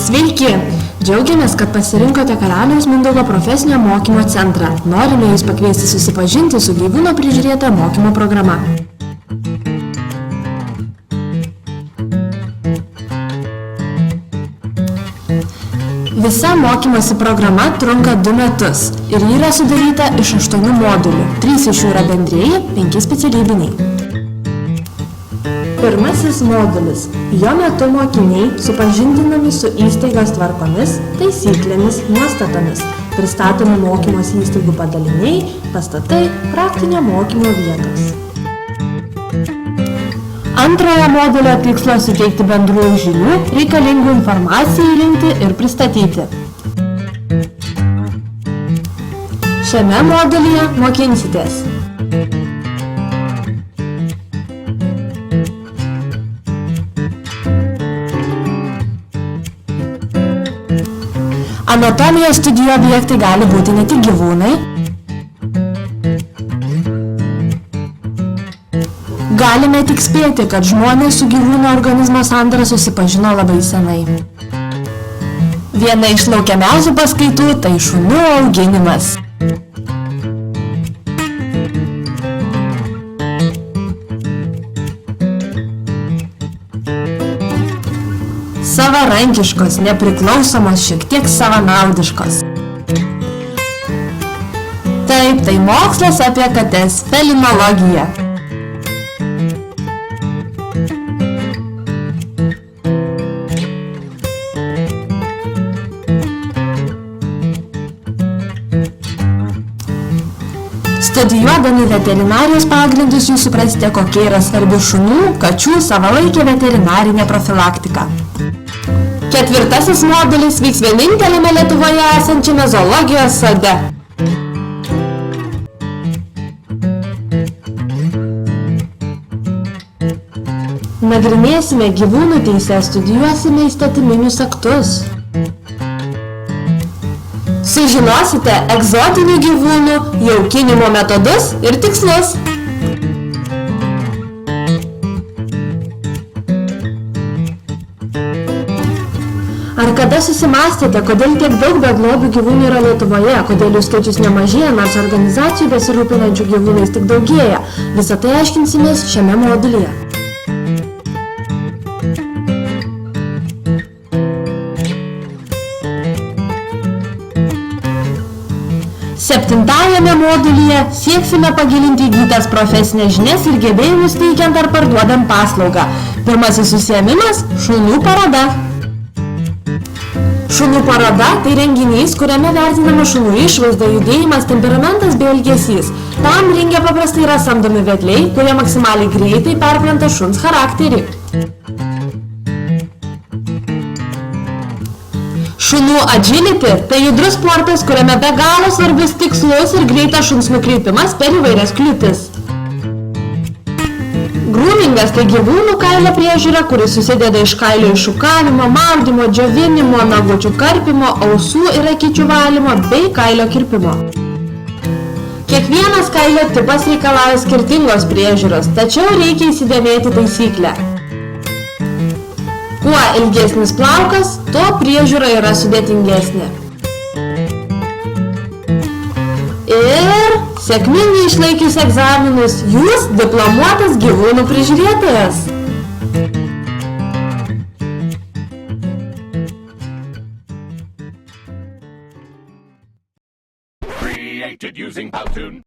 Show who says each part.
Speaker 1: Sveiki! Džiaugiamės, kad pasirinkote Karaliaus Mindaugo profesinio mokymo centrą. Norime Jūs pakviesti susipažinti su gyvūno prižiūrėta mokymo programa. Visa mokymosi programa trunka 2 metus ir ji yra sudaryta iš 8 modulių. 3 iš jų yra bendrieji, 5 specialybiniai. Pirmasis modulis. Jo metu mokiniai supažindinami su įstaigos tvarkomis, taisyklėmis, nuostatomis, pristatomi mokymosi įstaigų padaliniai, pastatai, praktinio mokymo vietos. Antrojo modulio tikslas suteikti bendrųjų žinių, reikalingų informacijai rinkti ir pristatyti. Šiame modulyje mokinsitės anatomijos studijų objektai gali būti ne tik gyvūnai, galime tik spėti, kad žmonės su gyvūno organizmo sandara susipažino labai senai. Viena iš laukiamiausių paskaitų tai šunų auginimas. Savarankiškos, nepriklausomos, šiek tiek savanaudiškos. Taip, tai mokslas apie kates, felinologija. Studijuodami veterinarijos pagrindus jūs suprasite, kokia yra svarbi šunų, kačių savalaikė veterinarinė profilaktika. Ketvirtasis modulis vyks vieninteliame Lietuvoje esančiame zoologijos sode. Nagrinėsime gyvūnų teises, studijuosime įstatyminius aktus. Sužinosite egzotinių gyvūnų jaukinimo metodus ir tikslus. Ar kada susimąstėte, kodėl tiek daug beglobių gyvūnų yra Lietuvoje, kodėl jų skaičius nemažėja, nors organizacijų besirūpinančių gyvūnais tik daugėja? Visą tai aiškinsimės šiame modulyje. Septintajame modulyje sieksime pagilinti įgytas profesinės žinias ir gebėjimus teikiant ar parduodant paslaugą. Pirmasis užsiėmimas – šunų paroda. Šunų paroda – tai renginys, kuriame vertinama šunų išvaizda, judėjimas, temperamentas bei elgesys. Tam ringe paprastai yra samdomi vedliai, kurie maksimaliai greitai perpranta šuns charakterį. Šunų agility – tai judrus sportas, kuriame be galo svarbius tikslus ir greitas šuns nukreipimas per įvairias kliūtis. Groomingas – tai gyvūnų kailio priežiūra, kuris susideda iš kailio iššukavimo, maudymo, džiovinimo, nagučių karpimo, ausų ir akyčių valymo bei kailio kirpimo. Kiekvienas kailio tipas reikalauja skirtingos priežiūros, tačiau reikia įsidėmėti taisyklę. Kuo ilgesnis plaukas, tuo priežiūra yra sudėtingesnė. Ir sėkmingai išlaikius egzaminus, jūs diplomuotas gyvūnų prižiūrėtojas.
Speaker 2: Created using Powtoon.